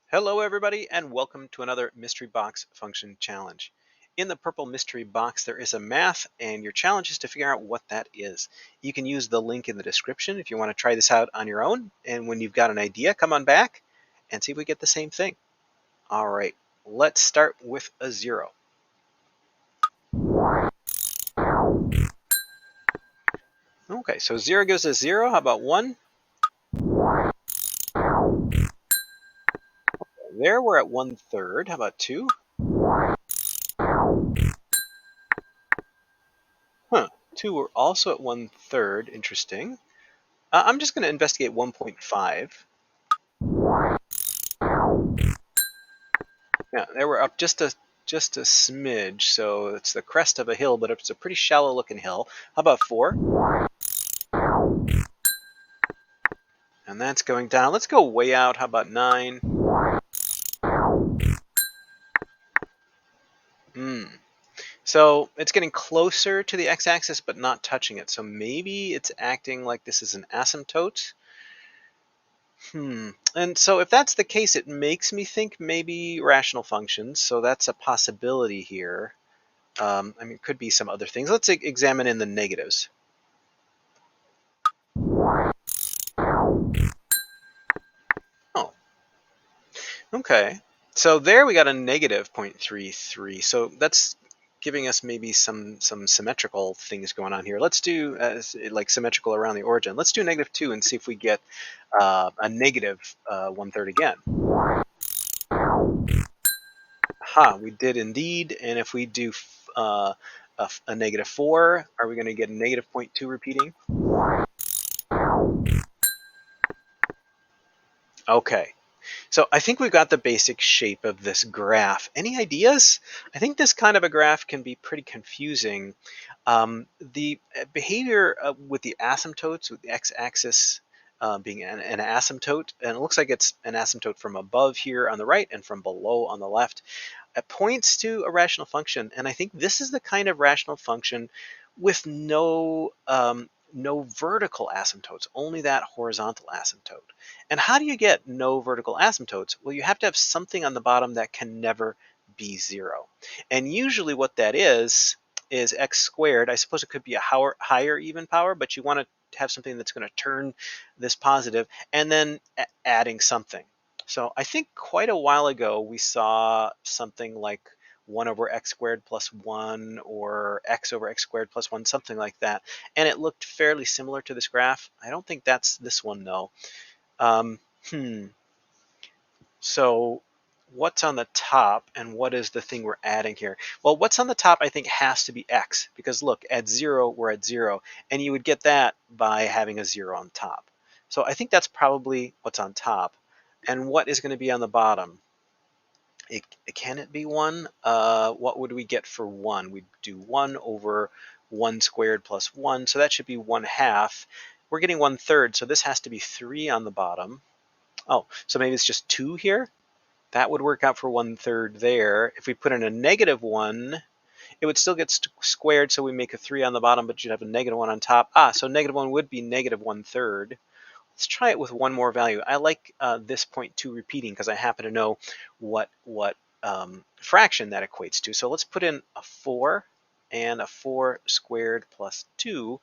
Hello everybody and welcome to another mystery box function challenge. In the purple mystery box there is a math and your challenge is to figure out what that is. You can use the link in the description if you want to try this out on your own, and when you've got an idea come on back and see if we get the same thing. All right, let's start with a 0. Okay, so 0 gives us 0. How about 1? There we're at 1/3. How about 2? Huh, 2 we're also at 1/3. Interesting. I'm just going to investigate 1.5. Yeah, there we're up just a smidge, so it's the crest of a hill, but it's a pretty shallow looking hill. How about 4? And that's going down. Let's go way out. How about 9? So it's getting closer to the x-axis, but not touching it. So maybe it's acting like this is an asymptote. And so if that's the case, it makes me think maybe rational functions. So that's a possibility here. I mean, it could be some other things. Let's examine in the negatives. Oh, okay. So there we got a negative 0.33. So that's giving us maybe some symmetrical things going on here. Let's do like symmetrical around the origin. Let's do -2 and see if we get a negative 1/3 again. Ha, we did indeed. And if we do a -4, are we going to get a negative 0.2 repeating? Okay. So I think we've got the basic shape of this graph. Any ideas? I think this kind of a graph can be pretty confusing. The behavior with the asymptotes, with the x-axis being an asymptote, and it looks like it's an asymptote from above here on the right and from below on the left, it points to a rational function. And I think this is the kind of rational function with no vertical asymptotes, only that horizontal asymptote. And how do you get no vertical asymptotes? Well, you have to have something on the bottom that can never be 0. And usually what that is x squared. I suppose it could be a higher even power, but you want to have something that's going to turn this positive, and then adding something. So I think quite a while ago we saw something like 1 over x squared plus 1 or x over x squared plus 1, something like that. And it looked fairly similar to this graph. I don't think that's this one though. Um, hmm. So what's on the top and what is the thing we're adding here? Well, what's on the top I think has to be x, because look, at 0 we're at 0, and you would get that by having a 0 on top. So I think that's probably what's on top. And what is going to be on the bottom? Can it be 1? What would we get for 1? We'd do 1 over 1 squared plus 1, so that should be 1/2. We're getting 1/3, so this has to be 3 on the bottom. Oh, so maybe it's just 2 here? That would work out for 1/3 there. If we put in a -1, it would still get squared, so we make a 3 on the bottom, but you'd have a -1 on top. So -1 would be -1/3. Let's try it with one more value. I like this 0.2 repeating because I happen to know what fraction that equates to. So let's put in a 4 and a 4 squared plus 2.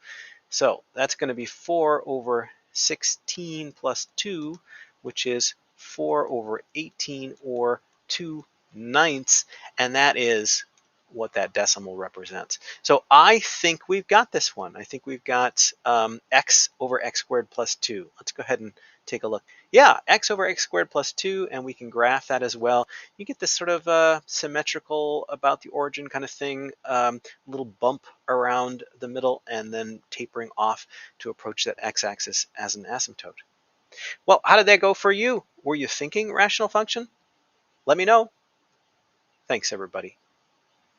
So that's going to be 4 over 16 plus 2, which is 4 over 18, or 2/9, and that is what that decimal represents. So I think we've got this one. I think we've got x over x squared plus 2. Let's go ahead and take a look. Yeah, x over x squared plus 2, and we can graph that as well. You get this sort of symmetrical about the origin kind of thing, little bump around the middle, and then tapering off to approach that x-axis as an asymptote. Well, how did that go for you? Were you thinking rational function? Let me know. Thanks, everybody.